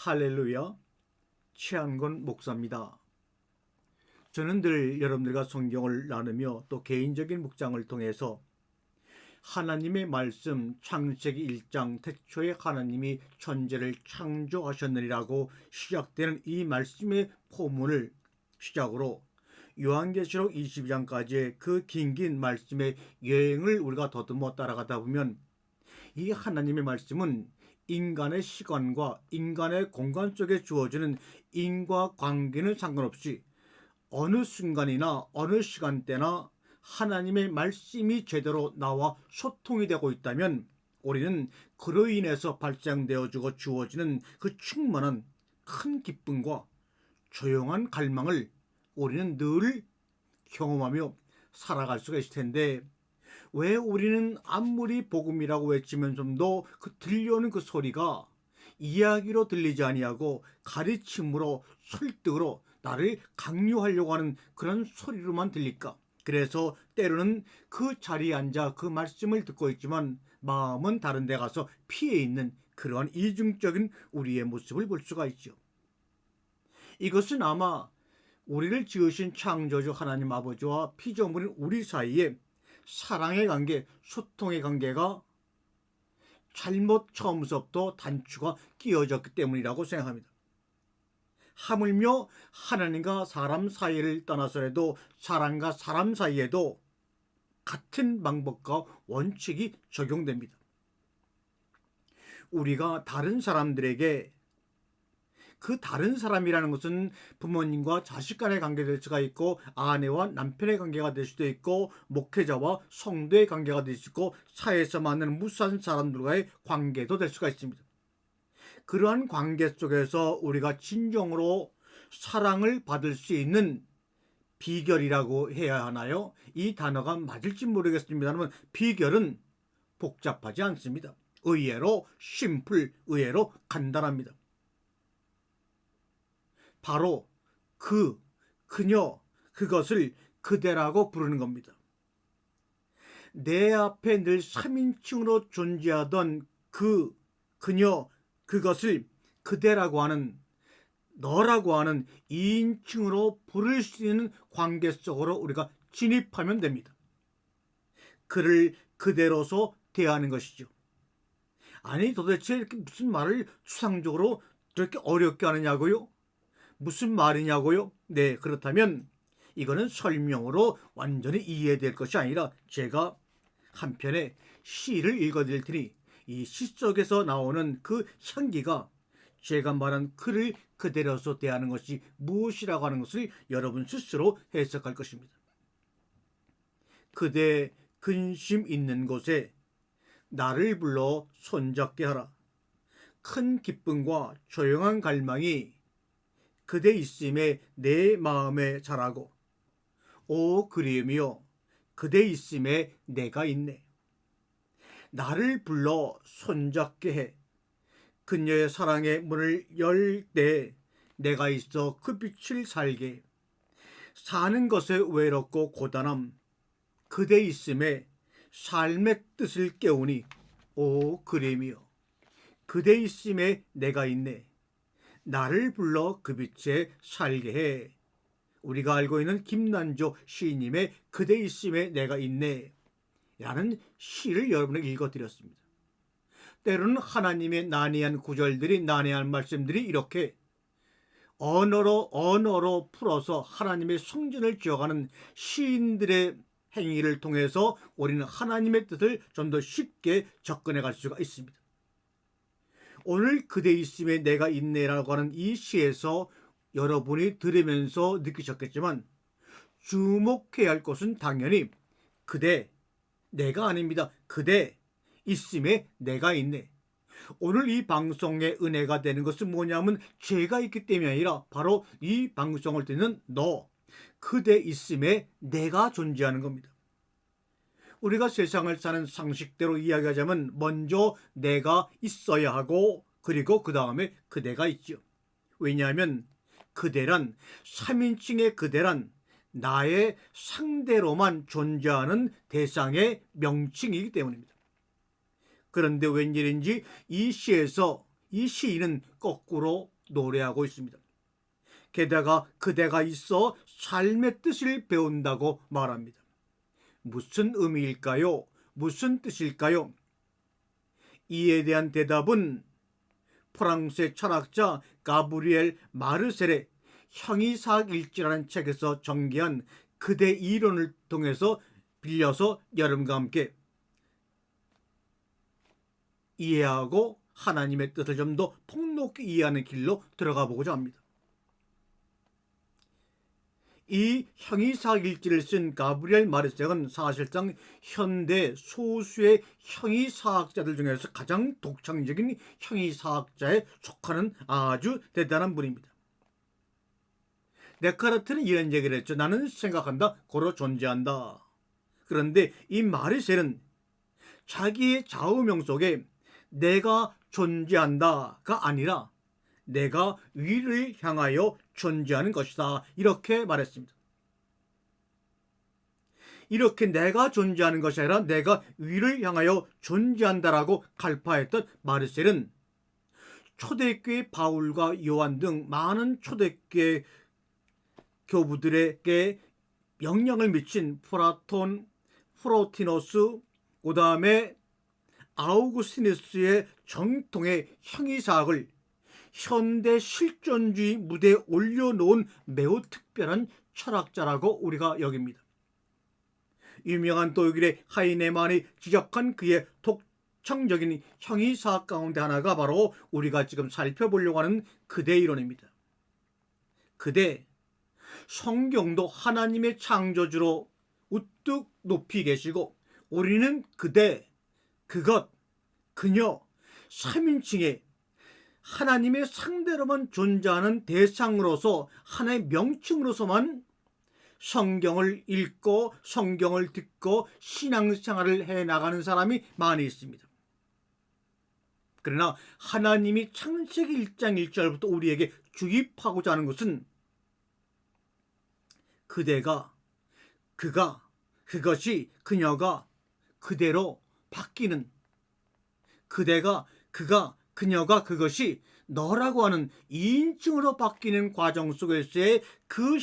할렐루야, 최한권 목사입니다. 저는 늘 여러분들과 성경을 나누며 또 개인적인 묵상을 통해서 하나님의 말씀 창세기 1장 태초에 하나님이 천지를 창조하셨느니라고 시작되는 이 말씀의 포문을 시작으로 요한계시록 22장까지의 그 긴긴 말씀의 여행을 우리가 더듬어 따라가다 보면 이 하나님의 말씀은 인간의 시간과 인간의 공간 속에 주어지는 인과관계는 상관없이 어느 순간이나 어느 시간대나 하나님의 말씀이 제대로 나와 소통이 되고 있다면 우리는 그로 인해서 발생되어지고 주어지는 그 충만한 큰 기쁨과 조용한 갈망을 우리는 늘 경험하며 살아갈 수가 있을 텐데, 왜 우리는 아무리 복음이라고 외치면서도 그 들려오는 그 소리가 이야기로 들리지 아니하고 가르침으로 설득으로 나를 강요하려고 하는 그런 소리로만 들릴까? 그래서 때로는 그 자리에 앉아 그 말씀을 듣고 있지만 마음은 다른 데 가서 피해 있는 그러한 이중적인 우리의 모습을 볼 수가 있죠. 이것은 아마 우리를 지으신 창조주 하나님 아버지와 피조물인 우리 사이에 사랑의 관계, 소통의 관계가 잘못 처음부터 단추가 끼어졌기 때문이라고 생각합니다. 하물며 하나님과 사람 사이를 떠나서라도 사람과 사람 사이에도 같은 방법과 원칙이 적용됩니다. 우리가 다른 사람들에게, 그 다른 사람이라는 것은 부모님과 자식 간의 관계가 될 수가 있고, 아내와 남편의 관계가 될 수도 있고, 목회자와 성도의 관계가 될 수 있고, 사회에서 만나는 무수한 사람들과의 관계도 될 수가 있습니다. 그러한 관계 속에서 우리가 진정으로 사랑을 받을 수 있는 비결이라고 해야 하나요? 이 단어가 맞을지 모르겠습니다만 비결은 복잡하지 않습니다. 의외로 심플, 의외로 간단합니다. 바로 그녀, 그것을 그대라고 부르는 겁니다. 내 앞에 늘 3인칭으로 존재하던 그녀, 그것을 그대라고 하는, 너라고 하는 2인칭으로 부를 수 있는 관계 속으로 우리가 진입하면 됩니다. 그를 그대로서 대하는 것이죠. 아니, 도대체 이렇게 무슨 말을 추상적으로 저렇게 어렵게 하느냐고요? 무슨 말이냐고요? 네, 그렇다면 이거는 설명으로 완전히 이해될 것이 아니라 제가 한편의 시를 읽어드릴 테니 이 시 속에서 나오는 그 향기가 제가 말한 그를 그대로서 대하는 것이 무엇이라고 하는 것을 여러분 스스로 해석할 것입니다. 그대 근심 있는 곳에 나를 불러 손잡게 하라. 큰 기쁨과 조용한 갈망이 그대 있음에 내 마음에 자라고, 오 그리움이여 그대 있음에 내가 있네. 나를 불러 손잡게 해. 그녀의 사랑의 문을 열 때 내가 있어 그 빛을 살게. 사는 것에 외롭고 고단함 그대 있음에 삶의 뜻을 깨우니, 오 그리움이여 그대 있음에 내가 있네. 나를 불러 그 빛에 살게 해. 우리가 알고 있는 김난조 시인님의 그대 있음에 내가 있네 라는 시를 여러분에게 읽어드렸습니다. 때로는 하나님의 난해한 구절들이, 난해한 말씀들이 이렇게 언어로 풀어서 하나님의 성전을 지어가는 시인들의 행위를 통해서 우리는 하나님의 뜻을 좀 더 쉽게 접근해 갈 수가 있습니다. 오늘 그대 있음에 내가 있네라고 하는 이 시에서 여러분이 들으면서 느끼셨겠지만 주목해야 할 것은 당연히 그대, 내가 아닙니다. 그대 있음에 내가 있네. 오늘 이 방송의 은혜가 되는 것은 뭐냐면 제가 있기 때문이 아니라 바로 이 방송을 듣는 너, 그대 있음에 내가 존재하는 겁니다. 우리가 세상을 사는 상식대로 이야기하자면 먼저 내가 있어야 하고 그리고 그 다음에 그대가 있죠. 왜냐하면 그대란, 3인칭의 그대란 나의 상대로만 존재하는 대상의 명칭이기 때문입니다. 그런데 웬일인지 이 시에서 이 시인은 거꾸로 노래하고 있습니다. 게다가 그대가 있어 삶의 뜻을 배운다고 말합니다. 무슨 의미일까요? 무슨 뜻일까요? 이에 대한 대답은 프랑스의 철학자 가브리엘 마르셀의 형이사학일지라는 책에서 전개한 그대 이론을 통해서 빌려서 여러분과 함께 이해하고 하나님의 뜻을 좀 더 폭넓게 이해하는 길로 들어가 보고자 합니다. 이 형이사학일지를 쓴 가브리엘 마르셀은 사실상 현대 소수의 형이사학자들 중에서 가장 독창적인 형이사학자에 속하는 아주 대단한 분입니다. 데카르트는 이런 얘기를 했죠. 나는 생각한다, 고로 존재한다. 그런데 이 마르셀은 자기의 좌우명 속에 내가 존재한다가 아니라 내가 위를 향하여 존재하는 것이다, 이렇게 말했습니다. 이렇게 내가 존재하는 것이 아니라 내가 위를 향하여 존재한다라고 갈파했던 마르셀은 초대교회 바울과 요한 등 많은 초대교회 교부들에게 영향을 미친 플라톤, 프로티너스, 그 다음에 아우구스티누스의 정통의 형이사학을 현대 실존주의 무대에 올려놓은 매우 특별한 철학자라고 우리가 여깁니다. 유명한 독일의 하이네만이 지적한 그의 독창적인 형이사학 가운데 하나가 바로 우리가 지금 살펴보려고 하는 그대 이론입니다. 그대, 성경도 하나님의 창조주로 우뚝 높이 계시고 우리는 그대, 그것, 그녀, 3인칭의 하나님의 상대로만 존재하는 대상으로서 하나의 명칭으로서만 성경을 읽고 성경을 듣고 신앙생활을 해나가는 사람이 많이 있습니다. 그러나 하나님이 창세기 1장 1절부터 우리에게 주입하고자 하는 것은 그대가, 그가, 그것이, 그녀가 그대로 바뀌는, 그대가, 그가, 그녀가, 그것이 너라고 하는 2인칭으로 바뀌는 과정 속에서의 그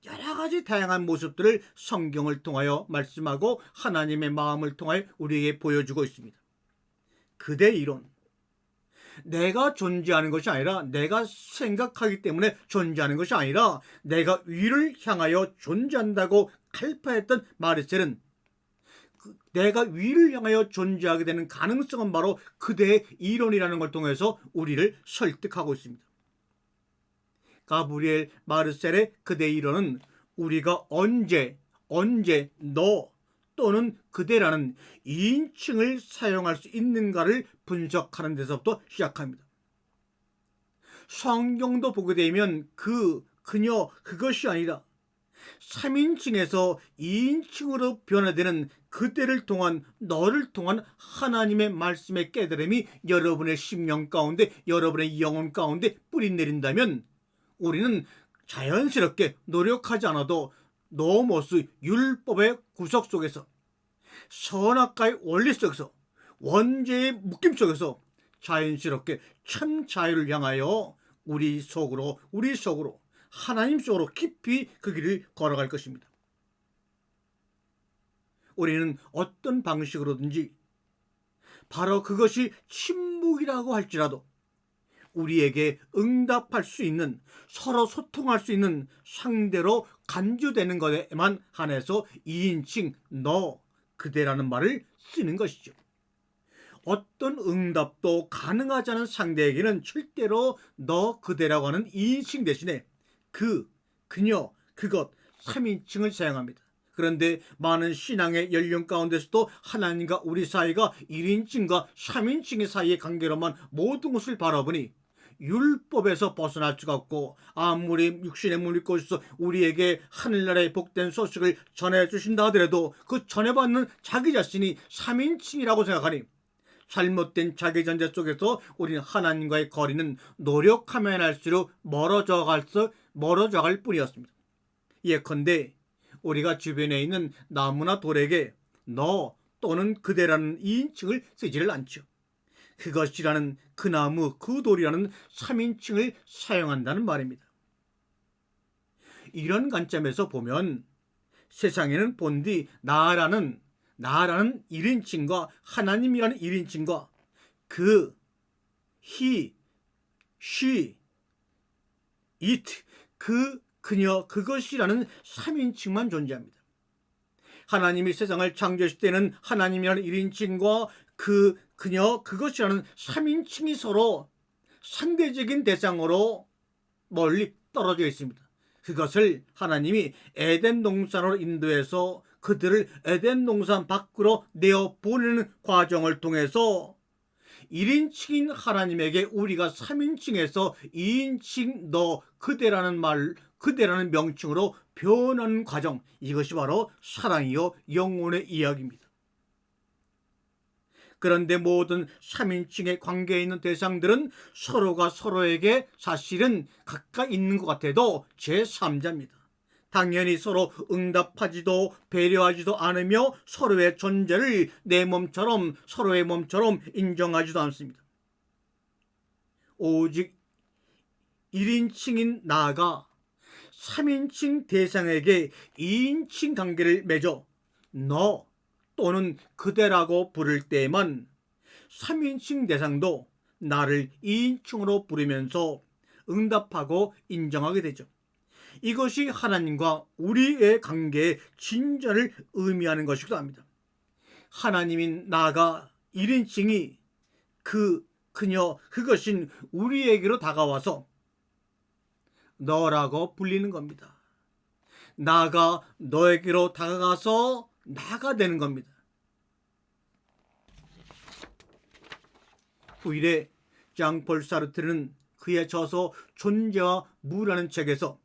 여러 가지 다양한 모습들을 성경을 통하여 말씀하고 하나님의 마음을 통하여 우리에게 보여주고 있습니다. 그대 이론, 내가 존재하는 것이 아니라 내가 생각하기 때문에 존재하는 것이 아니라 내가 위를 향하여 존재한다고 갈파했던 마르셀은 내가 위를 향하여 존재하게 되는 가능성은 바로 그대의 이론이라는 걸 통해서 우리를 설득하고 있습니다. 가브리엘 마르셀의 그대 이론은 우리가 언제 너 또는 그대라는 2인칭을 사용할 수 있는가를 분석하는 데서부터 시작합니다. 성경도 보게 되면 그녀, 그것이 아니라 3인칭에서 2인칭으로 변화되는 그대를 통한, 너를 통한 하나님의 말씀의 깨달음이 여러분의 심령 가운데, 여러분의 영혼 가운데 뿌리내린다면 우리는 자연스럽게 노력하지 않아도 노모스 율법의 구석 속에서, 선악과의 원리 속에서, 원죄의 묶임 속에서 자연스럽게 참 자유를 향하여 우리 속으로 하나님 속으로 깊이 그 길을 걸어갈 것입니다. 우리는 어떤 방식으로든지 바로 그것이 침묵이라고 할지라도 우리에게 응답할 수 있는, 서로 소통할 수 있는 상대로 간주되는 것에만 한해서 2인칭 너, 그대라는 말을 쓰는 것이죠. 어떤 응답도 가능하지 않은 상대에게는 절대로 너, 그대라고 하는 2인칭 대신에 그녀, 그것 3인칭을 사용합니다. 그런데 많은 신앙의 연륜 가운데서도 하나님과 우리 사이가 1인칭과 3인칭의 사이의 관계로만 모든 것을 바라보니 율법에서 벗어날 수가 없고, 아무리 육신의 몸을 입고 있어 우리에게 하늘나라의 복된 소식을 전해주신다 하더라도 그 전해받는 자기 자신이 3인칭이라고 생각하니 잘못된 자기전제 속에서 우리는 하나님과의 거리는 노력하면 할수록 멀어져 갈 뿐이었습니다. 예컨대 우리가 주변에 있는 나무나 돌에게 너 또는 그대라는 2인칭을 쓰지를 않죠. 그것이라는 그 나무, 그 돌이라는 3인칭을 사용한다는 말입니다. 이런 관점에서 보면 세상에는 본디 나라는 1인칭과 하나님이라는 1인칭과 그 he, she, it, 그녀, 그것이라는 3인칭만 존재합니다. 하나님이 세상을 창조하실 때는 하나님이라는 1인칭과 그녀, 그것이라는 3인칭이 서로 상대적인 대상으로 멀리 떨어져 있습니다. 그것을 하나님이 에덴 동산으로 인도해서 그들을 에덴 동산 밖으로 내어 보내는 과정을 통해서 1인칭인 하나님에게 우리가 3인칭에서 2인칭 너 그대라는 명칭으로 변하는 과정, 이것이 바로 사랑이요 영혼의 이야기입니다. 그런데 모든 3인칭의 관계에 있는 대상들은 서로가 서로에게 사실은 가까이 있는 것 같아도 제3자입니다. 당연히 서로 응답하지도 배려하지도 않으며 서로의 존재를 내 몸처럼 서로의 몸처럼 인정하지도 않습니다. 오직 1인칭인 나가 3인칭 대상에게 2인칭 관계를 맺어 너 또는 그대라고 부를 때에만 3인칭 대상도 나를 2인칭으로 부르면서 응답하고 인정하게 되죠. 이것이 하나님과 우리의 관계의 진전을 의미하는 것이기도 합니다. 하나님인 나가 1인칭이 그녀, 그것인 우리에게로 다가와서 너라고 불리는 겁니다. 나가 너에게로 다가가서 나가 되는 겁니다. 후일에 장폴 사르트르는 그의 저서 존재와 무라는 책에서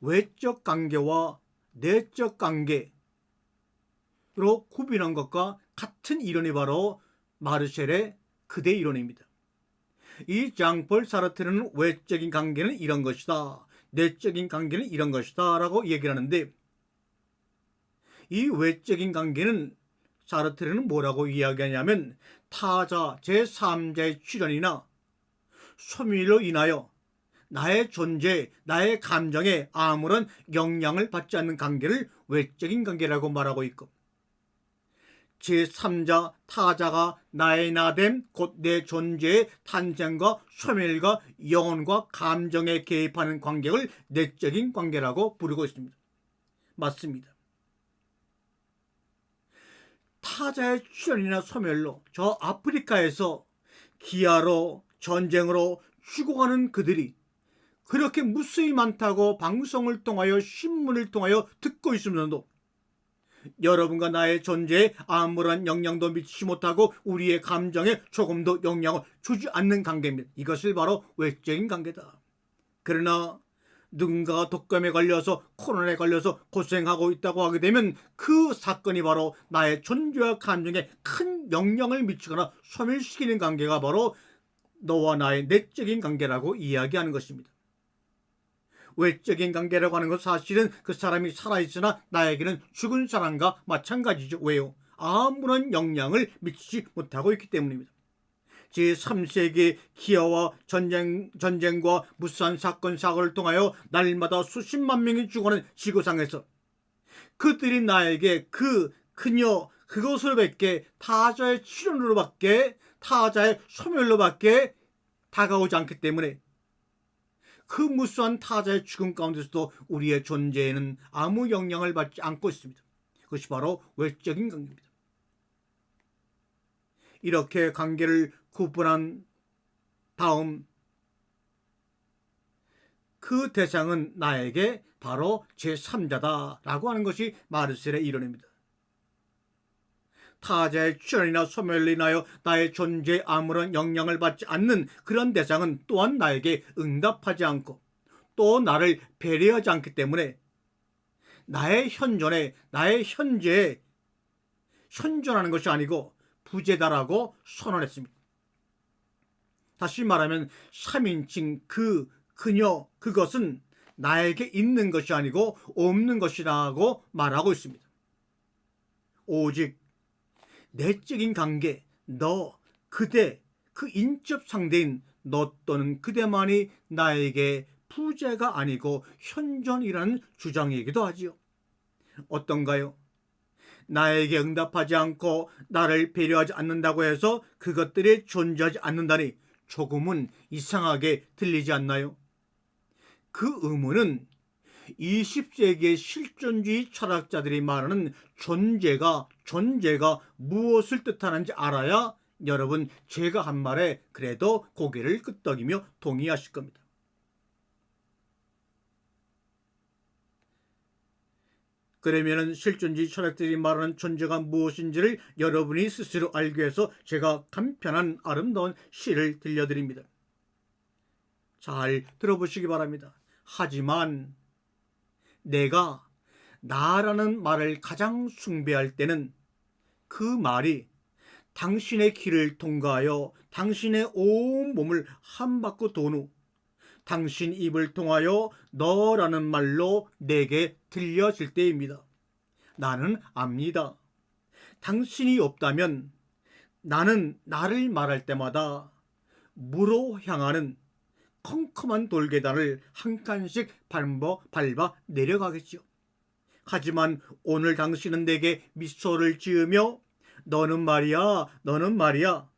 외적 관계와 내적 관계로 구분한 것과 같은 이론이 바로 마르셀의 그대 이론입니다. 이 장폴 사르트르는 외적인 관계는 이런 것이다, 내적인 관계는 이런 것이다 라고 얘기를 하는데, 이 외적인 관계는 사르트르는 뭐라고 이야기하냐면 타자 제3자의 출현이나 소멸로 인하여 나의 존재, 나의 감정에 아무런 영향을 받지 않는 관계를 외적인 관계라고 말하고 있고, 제3자 타자가 나의 나됨, 곧 내 존재의 탄생과 소멸과 영혼과 감정에 개입하는 관계를 내적인 관계라고 부르고 있습니다. 맞습니다. 타자의 출현이나 소멸로 저 아프리카에서 기아로 전쟁으로 죽어가는 그들이 그렇게 무수히 많다고 방송을 통하여 신문을 통하여 듣고 있으면서도 여러분과 나의 존재에 아무런 영향도 미치지 못하고 우리의 감정에 조금도 영향을 주지 않는 관계입니다. 이것을 바로 외적인 관계다. 그러나 누군가가 독감에 걸려서 코로나에 걸려서 고생하고 있다고 하게 되면 그 사건이 바로 나의 존재와 감정에 큰 영향을 미치거나 소멸시키는 관계가 바로 너와 나의 내적인 관계라고 이야기하는 것입니다. 외적인 관계라고 하는 것 사실은 그 사람이 살아있으나 나에게는 죽은 사람과 마찬가지죠. 왜요? 아무런 영향을 미치지 못하고 있기 때문입니다. 제3세기 기아와 전쟁과 무수한 사건 사고를 통하여 날마다 수십만 명이 죽어가는 지구상에서 그들이 나에게 그녀 그것으로밖에 타자의 출현으로밖에 타자의 소멸로밖에 다가오지 않기 때문에 그 무수한 타자의 죽음 가운데서도 우리의 존재에는 아무 영향을 받지 않고 있습니다. 그것이 바로 외적인 관계입니다. 이렇게 관계를 구분한 다음 그 대상은 나에게 바로 제3자다라고 하는 것이 마르셀의 이론입니다. 타자의 출현이나 소멸로 인하여 나의 존재에 아무런 영향을 받지 않는 그런 대상은 또한 나에게 응답하지 않고 또 나를 배려하지 않기 때문에 나의 현존에, 나의 현재에 현존하는 것이 아니고 부재다라고 선언했습니다. 다시 말하면 3인칭 그녀 그것은 나에게 있는 것이 아니고 없는 것이라고 말하고 있습니다. 오직 내적인 관계, 너 그대, 그 인접 상대인 너 또는 그대만이 나에게 부재가 아니고 현존이라는 주장이기도 하지요. 어떤가요? 나에게 응답하지 않고 나를 배려하지 않는다고 해서 그것들이 존재하지 않는다니 조금은 이상하게 들리지 않나요? 그 의문은 20세기의 실존주의 철학자들이 말하는 존재가 무엇을 뜻하는지 알아야 여러분 제가 한 말에 그래도 고개를 끄덕이며 동의하실 겁니다. 그러면은 실존주의 철학자들이 말하는 존재가 무엇인지를 여러분이 스스로 알기 위해서 제가 간편한 아름다운 시를 들려드립니다. 잘 들어보시기 바랍니다. 하지만 내가 나라는 말을 가장 숭배할 때는 그 말이 당신의 길을 통과하여 당신의 온 몸을 한 바퀴 돈 후 당신 입을 통하여 너라는 말로 내게 들려질 때입니다. 나는 압니다. 당신이 없다면 나는 나를 말할 때마다 무로 향하는 컴컴한 돌계단을 한 칸씩 밟아 내려가겠지요. 하지만 오늘 당신은 내게 미소를 지으며 너는 말이야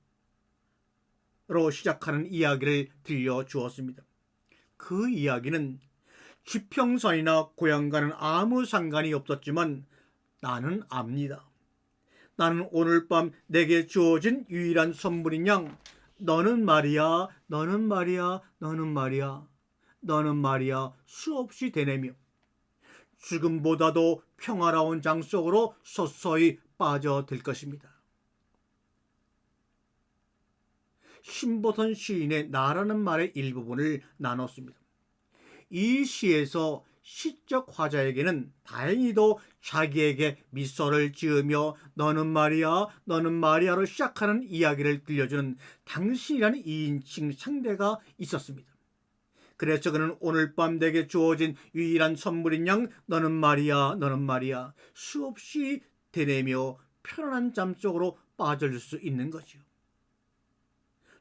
로 시작하는 이야기를 들려주었습니다. 그 이야기는 지평선이나 고향과는 아무 상관이 없었지만 나는 압니다. 나는 오늘 밤 내게 주어진 유일한 선물인 양 너는 말이야 수없이 되뇌며 지금보다도 평화로운 장 속으로 서서히 빠져들 것입니다. 신보선 시인의 나라는 말의 일부분을 나눴습니다. 이 시에서 시적 화자에게는 다행히도 자기에게 미소를 지으며 너는 말이야로 시작하는 이야기를 들려주는 당신이라는 2인칭 상대가 있었습니다. 그래서 그는 오늘 밤 내게 주어진 유일한 선물인 양 너는 말이야 수없이 되뇌며 편안한 잠 속으로 빠져들 수 있는 거죠.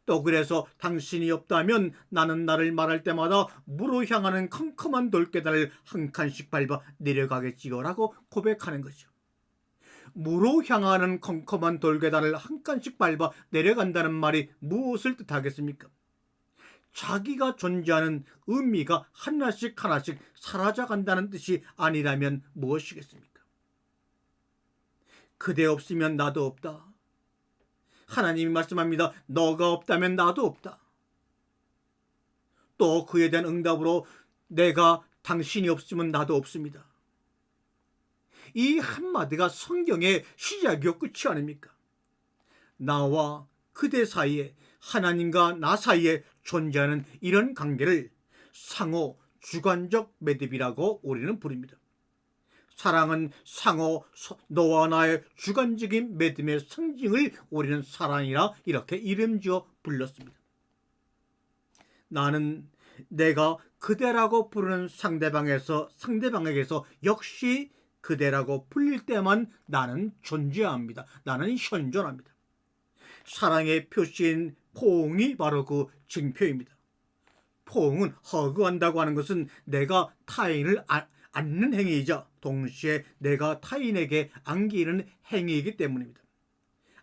또 그래서 당신이 없다면 나는 나를 말할 때마다 무로 향하는 컴컴한 돌계단을 한 칸씩 밟아 내려가겠지요 라고 고백하는 거죠. 무로 향하는 컴컴한 돌계단을 한 칸씩 밟아 내려간다는 말이 무엇을 뜻하겠습니까? 자기가 존재하는 의미가 하나씩 사라져간다는 뜻이 아니라면 무엇이겠습니까? 그대 없으면 나도 없다. 하나님이 말씀합니다. 너가 없다면 나도 없다. 또 그에 대한 응답으로 내가 당신이 없으면 나도 없습니다. 이 한마디가 성경의 시작이요 끝이 아닙니까? 나와 그대 사이에 하나님과 나 사이에 존재하는 이런 관계를 상호 주관적 매듭이라고 우리는 부릅니다. 사랑은 상호 너와 나의 주관적인 매듭의 상징을 우리는 사랑이라 이렇게 이름지어 불렀습니다. 나는 내가 그대라고 부르는 상대방에게서 역시 그대라고 불릴 때만 나는 존재합니다. 나는 현존합니다. 사랑의 표시인 포옹이 바로 그 증표입니다. 포옹은 허그한다고 하는 것은 내가 타인을 안는 행위이자 동시에 내가 타인에게 안기는 행위이기 때문입니다.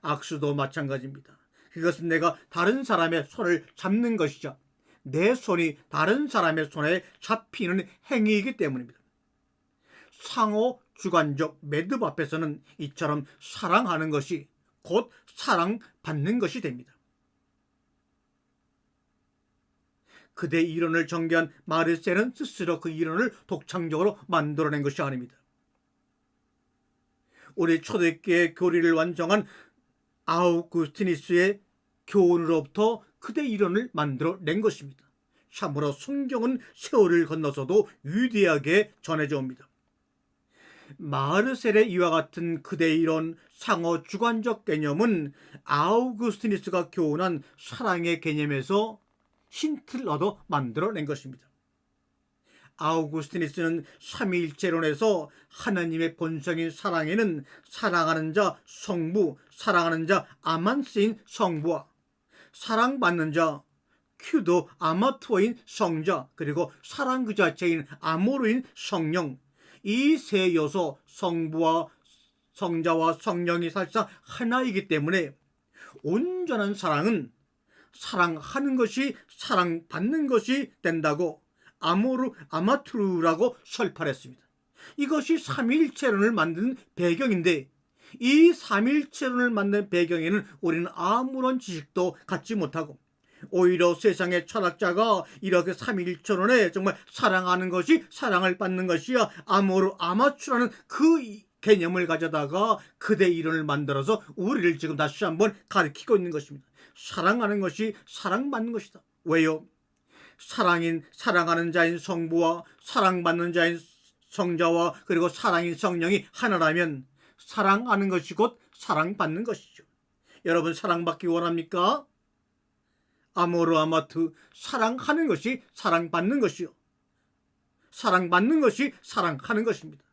악수도 마찬가지입니다. 그것은 내가 다른 사람의 손을 잡는 것이자 내 손이 다른 사람의 손에 잡히는 행위이기 때문입니다. 상호 주관적 매듭 앞에서는 이처럼 사랑하는 것이 곧 사랑받는 것이 됩니다. 그대 이론을 전개한 마르셀은 스스로 그 이론을 독창적으로 만들어낸 것이 아닙니다. 우리 초대교회 교리를 완성한 아우구스티누스의 교훈으로부터 그대 이론을 만들어낸 것입니다. 참으로 성경은 세월을 건너서도 위대하게 전해져 옵니다. 마르셀의 이와 같은 그대 이론 상호 주관적 개념은 아우구스티누스가 교훈한 사랑의 개념에서 힌트를 얻어 만들어낸 것입니다. 아우구스티누스는 삼위일체론에서 하나님의 본성인 사랑에는 사랑하는 자 성부, 사랑하는 자 아만스인 성부와 사랑받는 자, 큐도 아마투어인 성자, 그리고 사랑 그 자체인 아모르인 성령, 이 세 요소, 성부와 성자와 성령이 사실상 하나이기 때문에 온전한 사랑은 사랑하는 것이 사랑받는 것이 된다고 아마투르라고 설파했습니다. 이것이 삼위일체론을 만든 배경인데, 이 삼위일체론을 만든 배경에는 우리는 아무런 지식도 갖지 못하고, 오히려 세상의 철학자가 이렇게 삼위일체론에 정말 사랑하는 것이 사랑을 받는 것이야 아마추라는 그 개념을 가져다가 그대 이론을 만들어서 우리를 지금 다시 한번 가르치고 있는 것입니다. 사랑하는 것이 사랑받는 것이다. 왜요? 사랑하는 자인 성부와 사랑받는 자인 성자와 그리고 사랑인 성령이 하나라면 사랑하는 것이 곧 사랑받는 것이죠. 여러분, 사랑받기 원합니까? 아모르 아마트, 사랑하는 것이 사랑받는 것이요, 사랑받는 것이 사랑하는 것입니다.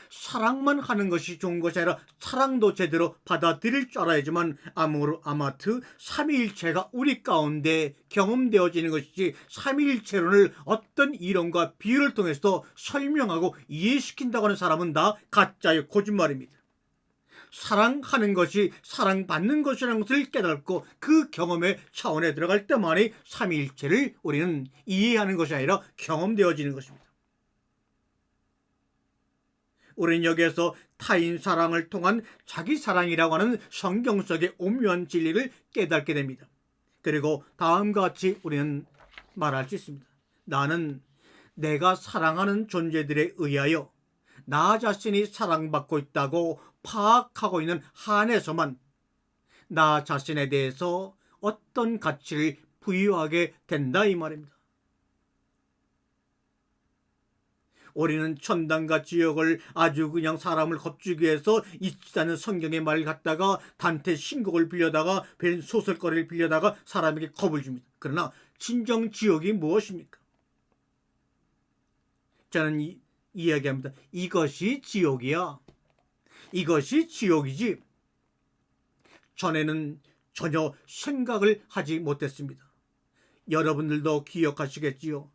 사랑만 하는 것이 좋은 것이 아니라 사랑도 제대로 받아들일 줄 알아야지만 아모르 아마트, 삼위일체가 우리 가운데 경험되어지는 것이지, 삼위일체론을 어떤 이론과 비유를 통해서 설명하고 이해시킨다고 하는 사람은 다 가짜의 거짓말입니다. 사랑하는 것이 사랑받는 것이라는 것을 깨닫고 그 경험의 차원에 들어갈 때만이 삼위일체를 우리는 이해하는 것이 아니라 경험되어지는 것입니다. 우리는 여기에서 타인 사랑을 통한 자기 사랑이라고 하는 성경 속의 오묘한 진리를 깨닫게 됩니다. 그리고 다음과 같이 우리는 말할 수 있습니다. 나는 내가 사랑하는 존재들에 의하여 나 자신이 사랑받고 있다고 파악하고 있는 한에서만 나 자신에 대해서 어떤 가치를 부여하게 된다, 이 말입니다. 우리는 천당과 지옥을 아주 그냥 사람을 겁주기 위해서 있지 않은 성경의 말을 갖다가 단테 신곡을 빌려다가 벤 소설거리를 빌려다가 사람에게 겁을 줍니다. 그러나 진정 지옥이 무엇입니까? 저는 이야기합니다. 이것이 지옥이야. 이것이 지옥이지. 전에는 전혀 생각을 하지 못했습니다. 여러분들도 기억하시겠지요.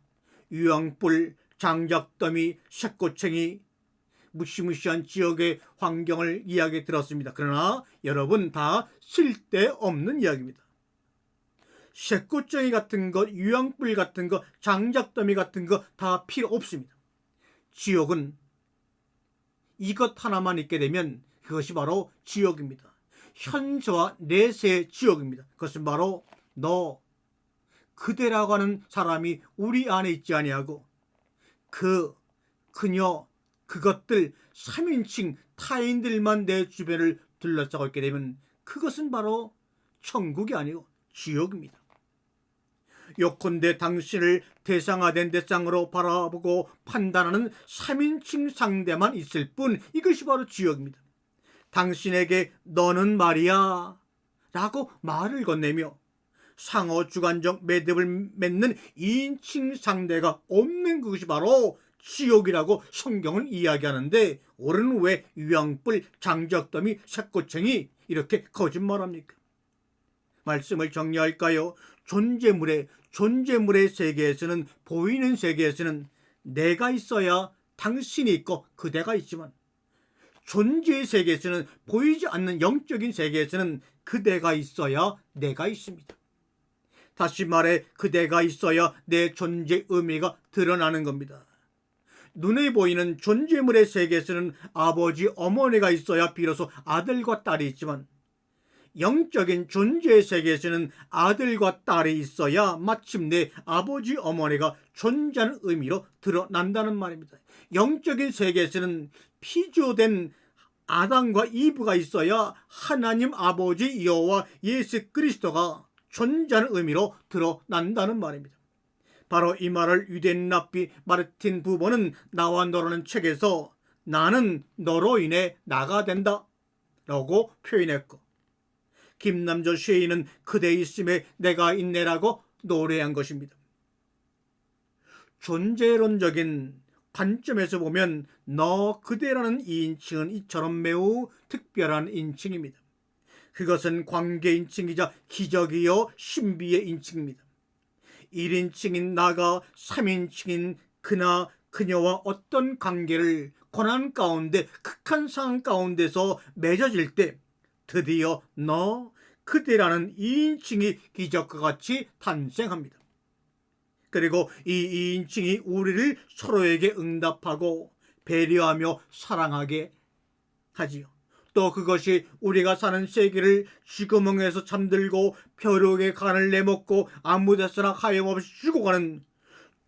유황불, 장작더미, 새꼬챙이, 무시무시한 지옥의 환경을 이야기 들었습니다. 그러나 여러분, 다 쓸데없는 이야기입니다. 새꼬챙이 같은 것, 유황불 같은 것, 장작더미 같은 것 다 필요 없습니다. 지옥은 이것 하나만 있게 되면 그것이 바로 지옥입니다. 현세와 내세의 지옥입니다. 그것은 바로 그대라고 하는 사람이 우리 안에 있지 아니하고 그녀, 그것들 3인칭 타인들만 내 주변을 둘러싸고 있게 되면 그것은 바로 천국이 아니고 지옥입니다. 요컨대 당신을 대상화된 대상으로 바라보고 판단하는 3인칭 상대만 있을 뿐, 이것이 바로 지옥입니다. 당신에게 너는 말이야 라고 말을 건네며 상호 주관적 매듭을 맺는 2인칭 상대가 없는 그것이 바로 지옥이라고 성경은 이야기하는데, 우리는 왜 유황불, 장작더미, 새꼬챙이 이렇게 거짓말합니까? 말씀을 정리할까요? 존재물의 세계에서는, 보이는 세계에서는 내가 있어야 당신이 있고 그대가 있지만, 존재의 세계에서는, 보이지 않는 영적인 세계에서는 그대가 있어야 내가 있습니다. 다시 말해, 그대가 있어야 내 존재 의미가 드러나는 겁니다. 눈에 보이는 존재물의 세계에서는 아버지, 어머니가 있어야 비로소 아들과 딸이 있지만, 영적인 존재의 세계에서는 아들과 딸이 있어야 마침내 아버지, 어머니가 존재하는 의미로 드러난다는 말입니다. 영적인 세계에서는 피조된 아담과 이브가 있어야 하나님 아버지 여호와 예수 그리스도가 존재하는 의미로 드러난다는 말입니다. 바로 이 말을 유대인 랍비 마르틴 부버는 나와 너라는 책에서 나는 너로 인해 나가 된다 라고 표현했고, 김남조 시인은 그대 있음에 내가 있네라고 노래한 것입니다. 존재론적인 관점에서 보면 너 그대라는 2인칭은 이처럼 매우 특별한 인칭입니다. 그것은 관계 인칭이자 기적이요 신비의 인칭입니다. 1인칭인 나가 3인칭인 그나 그녀와 어떤 관계를 고난 가운데 극한 상황 가운데서 맺어질 때 드디어 너 그대라는 2인칭이 기적과 같이 탄생합니다. 그리고 이 2인칭이 우리를 서로에게 응답하고 배려하며 사랑하게 하지요. 또 그것이 우리가 사는 세계를 쥐구멍에서 잠들고 벼룩의 간을 내먹고 아무 데서나 하염없이 죽어가는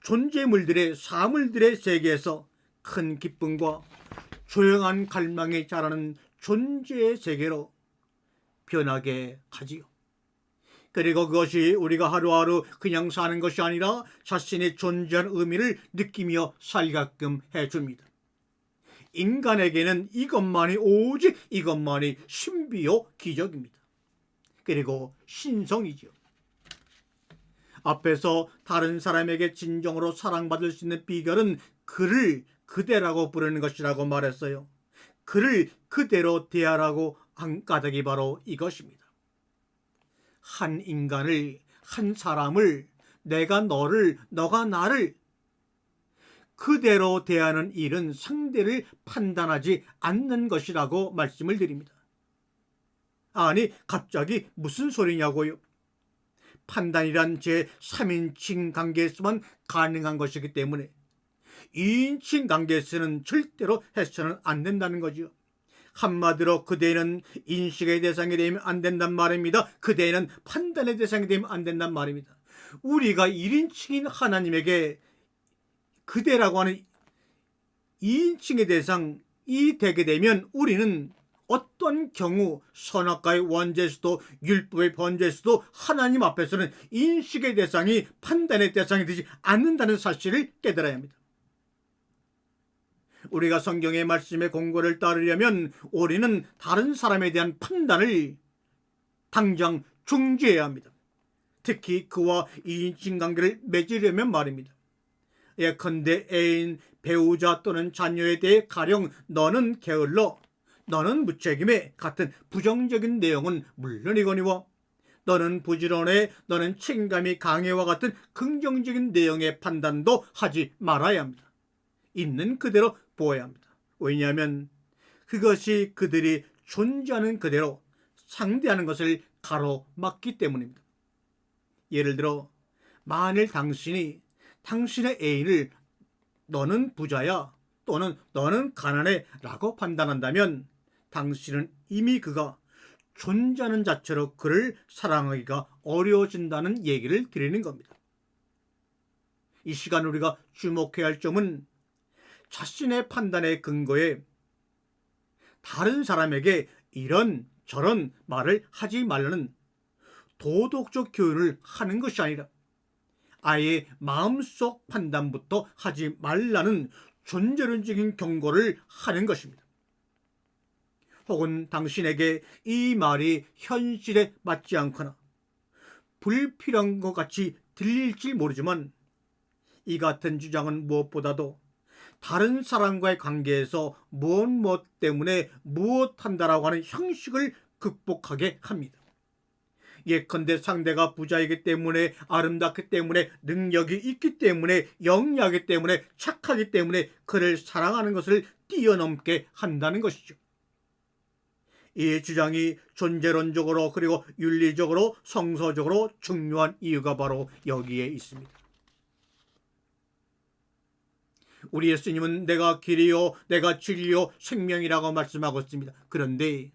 존재물들의 사물들의 세계에서 큰 기쁨과 조용한 갈망이 자라는 존재의 세계로 변하게 하지요. 그리고 그것이 우리가 하루하루 그냥 사는 것이 아니라 자신의 존재한 의미를 느끼며 살게끔 해줍니다. 인간에게는 이것만이 오직 이것만이 신비요 기적입니다. 그리고 신성이죠. 앞에서 다른 사람에게 진정으로 사랑받을 수 있는 비결은 그를 그대라고 부르는 것이라고 말했어요. 그를 그대로 대하라고 한 까닭이 바로 이것입니다. 한 인간을, 한 사람을, 내가 너를, 너가 나를 그대로 대하는 일은 상대를 판단하지 않는 것이라고 말씀을 드립니다. 아니, 갑자기 무슨 소리냐고요? 판단이란 제3인칭 관계에서만 가능한 것이기 때문에 2인칭 관계에서는 절대로 해서는 안 된다는 거죠. 한마디로 그대는 인식의 대상이 되면 안 된단 말입니다. 그대는 판단의 대상이 되면 안 된단 말입니다. 우리가 1인칭인 하나님에게 그대라고 하는 2인칭의 대상이 되게 되면 우리는 어떤 경우 선악과의 원죄에서도 율법의 번제에서도 하나님 앞에서는 인식의 대상이 판단의 대상이 되지 않는다는 사실을 깨달아야 합니다. 우리가 성경의 말씀의 공고를 따르려면 우리는 다른 사람에 대한 판단을 당장 중지해야 합니다. 특히 그와 2인칭 관계를 맺으려면 말입니다. 예컨대 애인, 배우자 또는 자녀에 대해 가령 너는 게을러, 너는 무책임해 같은 부정적인 내용은 물론이거니와 너는 부지런해, 너는 책임감이 강해와 같은 긍정적인 내용의 판단도 하지 말아야 합니다. 있는 그대로 보아야 합니다. 왜냐하면 그것이 그들이 존재하는 그대로 상대하는 것을 가로막기 때문입니다. 예를 들어 만일 당신이 당신의 애인을 너는 부자야 또는 너는 가난해 라고 판단한다면 당신은 이미 그가 존재하는 자체로 그를 사랑하기가 어려워진다는 얘기를 드리는 겁니다. 이 시간 우리가 주목해야 할 점은 자신의 판단의 근거에 다른 사람에게 이런 저런 말을 하지 말라는 도덕적 교훈을 하는 것이 아니라 아예 마음속 판단부터 하지 말라는 존재론적인 경고를 하는 것입니다. 혹은 당신에게 이 말이 현실에 맞지 않거나 불필요한 것 같이 들릴지 모르지만 이 같은 주장은 무엇보다도 다른 사람과의 관계에서 무엇 때문에 무엇한다라고 하는 형식을 극복하게 합니다. 예컨대 상대가 부자이기 때문에, 아름답기 때문에, 능력이 있기 때문에, 영리하기 때문에, 착하기 때문에 그를 사랑하는 것을 뛰어넘게 한다는 것이죠. 이 주장이 존재론적으로 그리고 윤리적으로 성서적으로 중요한 이유가 바로 여기에 있습니다. 우리 예수님은 내가 길이요 내가 진리요 생명이라고 말씀하고 있습니다. 그런데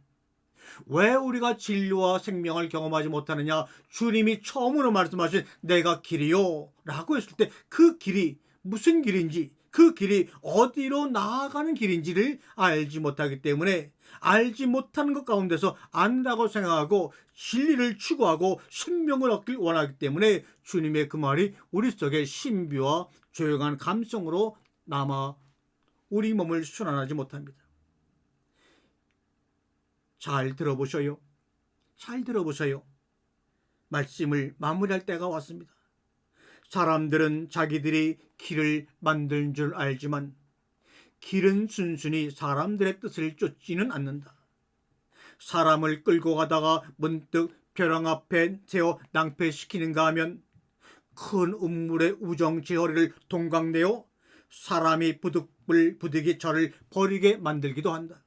왜 우리가 진리와 생명을 경험하지 못하느냐? 주님이 처음으로 말씀하신 내가 길이요 라고 했을 때 그 길이 무슨 길인지, 그 길이 어디로 나아가는 길인지를 알지 못하기 때문에 알지 못하는 것 가운데서 안다고 생각하고 진리를 추구하고 생명을 얻길 원하기 때문에 주님의 그 말이 우리 속에 신비와 조용한 감성으로 남아 우리 몸을 순환하지 못합니다. 잘 들어보셔요. 잘 들어보세요. 말씀을 마무리할 때가 왔습니다. 사람들은 자기들이 길을 만든 줄 알지만 길은 순순히 사람들의 뜻을 쫓지는 않는다. 사람을 끌고 가다가 문득 벼랑 앞에 세워 낭패시키는가 하면 큰 음물의 우정 제어리를 동강내어 사람이 부득이 저를 버리게 만들기도 한다.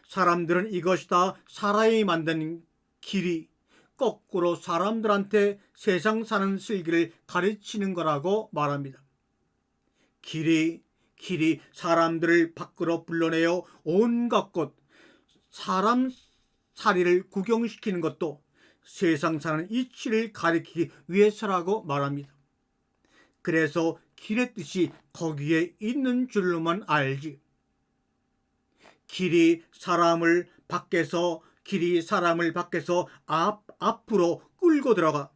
사람들은 이것이 다 사람이 만든 길이 거꾸로 사람들한테 세상 사는 슬기를 가르치는 거라고 말합니다. 길이 사람들을 밖으로 불러내어 온갖 곳 사람 살이를 구경시키는 것도 세상 사는 이치를 가리키기 위해서라고 말합니다. 그래서 길의 뜻이 거기에 있는 줄로만 알지. 길이 사람을 밖에서 앞으로 끌고 들어가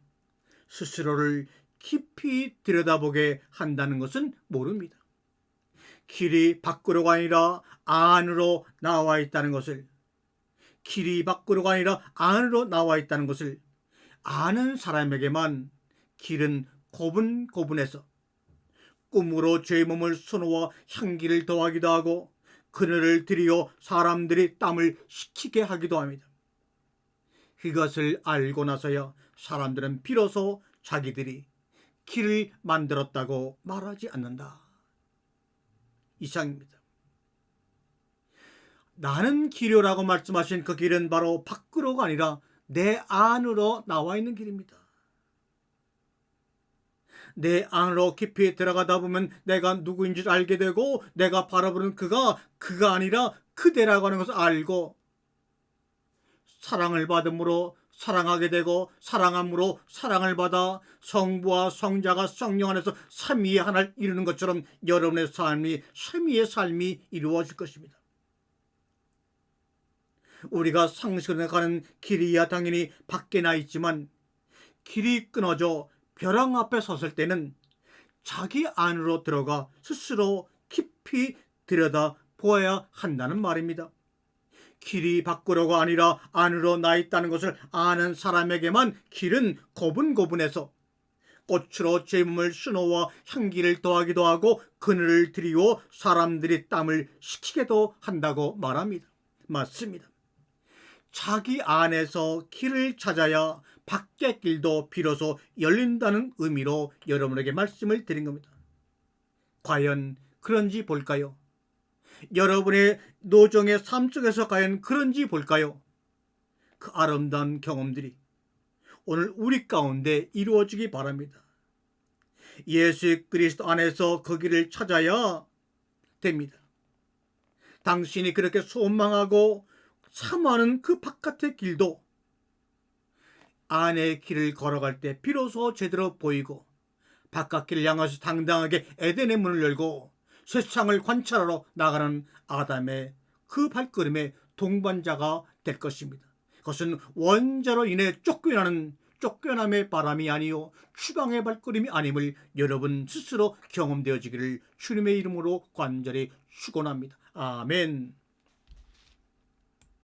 스스로를 깊이 들여다보게 한다는 것은 모릅니다. 길이 밖으로가 아니라 안으로 나와 있다는 것을, 길이 밖으로가 아니라 안으로 나와 있다는 것을 아는 사람에게만 길은 고분고분해서 꿈으로 죄 몸을 수놓아 향기를 더하기도 하고 그늘을 들이어 사람들이 땀을 식히게 하기도 합니다. 그것을 알고 나서야 사람들은 비로소 자기들이 길을 만들었다고 말하지 않는다. 이상입니다. 나는 길이라고 말씀하신 그 길은 바로 밖으로가 아니라 내 안으로 나와 있는 길입니다. 내 안으로 깊이 들어가다 보면 내가 누구인 줄 알게 되고 내가 바라보는 그가 아니라 그대라고 하는 것을 알고 사랑을 받음으로 사랑하게 되고 사랑함으로 사랑을 받아 성부와 성자가 성령 안에서 삼위의 하나를 이루는 것처럼 여러분의 삶이 삼위의 삶이 이루어질 것입니다. 우리가 상식으로 가는 길이야 당연히 밖에 나 있지만 길이 끊어져 벼랑 앞에 섰을 때는 자기 안으로 들어가 스스로 깊이 들여다 보아야 한다는 말입니다. 길이 밖으로가 아니라 안으로 나 있다는 것을 아는 사람에게만 길은 고분고분해서 꽃으로 제 몸을 수놓아 향기를 더하기도 하고 그늘을 들이워 사람들이 땀을 식히게도 한다고 말합니다. 맞습니다. 자기 안에서 길을 찾아야 밖의 길도 비로소 열린다는 의미로 여러분에게 말씀을 드린 겁니다. 과연 그런지 볼까요? 여러분의 노정의 삶 속에서 과연 그런지 볼까요? 그 아름다운 경험들이 오늘 우리 가운데 이루어지기 바랍니다. 예수 그리스도 안에서 그 길을 찾아야 됩니다. 당신이 그렇게 소망하고 사모하는 그 바깥의 길도 안의 길을 걸어갈 때 비로소 제대로 보이고 바깥길을 향해서 당당하게 에덴의 문을 열고 세상을 관찰하러 나가는 아담의 그 발걸음의 동반자가 될 것입니다. 그것은 원자로 인해 쫓겨남의 바람이 아니요 추방의 발걸음이 아님을 여러분 스스로 경험되어지기를 주님의 이름으로 간절히 축원합니다. 아멘.